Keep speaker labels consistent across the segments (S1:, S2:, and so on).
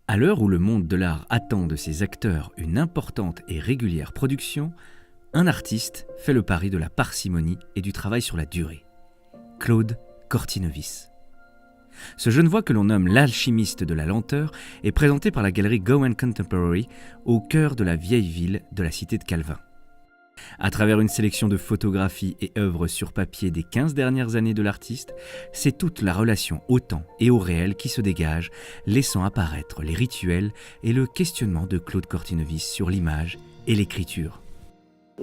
S1: À l'heure où le monde de l'art attend de ses acteurs une importante et régulière production, un artiste fait le pari de la parcimonie et du travail sur la durée. Claude Cortinovis. Ce Genevois que l'on nomme l'alchimiste de la lenteur est présenté par la galerie Gowan Contemporary au cœur de la vieille ville de la cité de Calvin. À travers une sélection de photographies et œuvres sur papier des 15 dernières années de l'artiste, c'est toute la relation au temps et au réel qui se dégage, laissant apparaître les rituels et le questionnement de Claude Cortinovis sur l'image et l'écriture.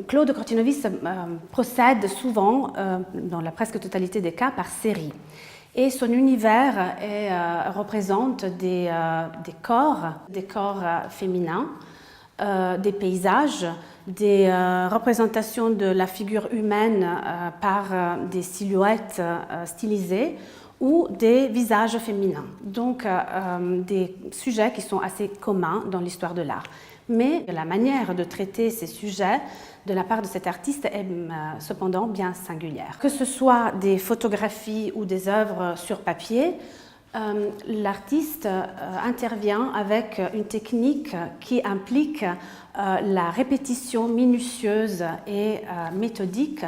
S2: Claude Cortinovis procède souvent, dans la presque totalité des cas, par série. Et son univers représente des corps féminins, des paysages, des représentations de la figure humaine par des silhouettes stylisées ou des visages féminins. Donc des sujets qui sont assez communs dans l'histoire de l'art. Mais la manière de traiter ces sujets de la part de cet artiste est cependant bien singulière. Que ce soit des photographies ou des œuvres sur papier, l'artiste intervient avec une technique qui implique la répétition minutieuse et méthodique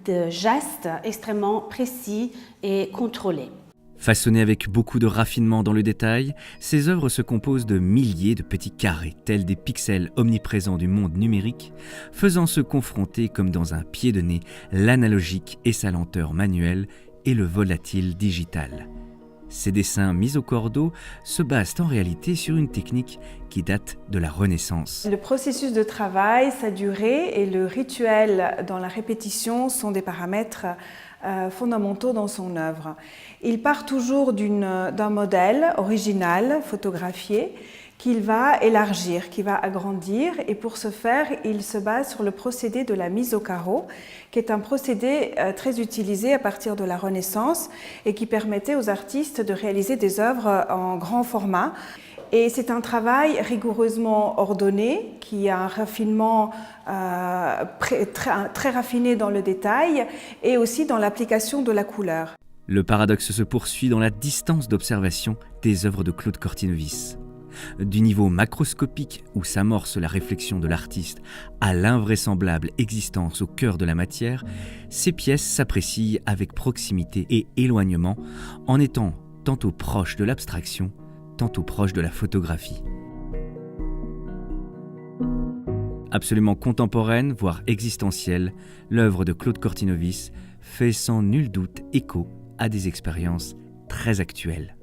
S2: de gestes extrêmement précis et contrôlés.
S1: Façonnées avec beaucoup de raffinement dans le détail, ces œuvres se composent de milliers de petits carrés, tels des pixels omniprésents du monde numérique, faisant se confronter comme dans un pied de nez l'analogique et sa lenteur manuelle et le volatile digital. Ces dessins mis au cordeau se basent en réalité sur une technique qui date de la Renaissance.
S3: Le processus de travail, sa durée et le rituel dans la répétition sont des paramètres fondamentaux dans son œuvre. Il part toujours d'un modèle original, photographié, qu'il va élargir, qu'il va agrandir, et pour ce faire, il se base sur le procédé de la mise au carreau, qui est un procédé très utilisé à partir de la Renaissance et qui permettait aux artistes de réaliser des œuvres en grand format. Et c'est un travail rigoureusement ordonné, qui a un raffinement très raffiné dans le détail et aussi dans l'application de la couleur.
S1: Le paradoxe se poursuit dans la distance d'observation des œuvres de Claude Cortinovis. Du niveau macroscopique où s'amorce la réflexion de l'artiste à l'invraisemblable existence au cœur de la matière, ces pièces s'apprécient avec proximité et éloignement en étant tantôt proches de l'abstraction, tantôt proches de la photographie. Absolument contemporaine, voire existentielle, l'œuvre de Claude Cortinovis fait sans nul doute écho à des expériences très actuelles.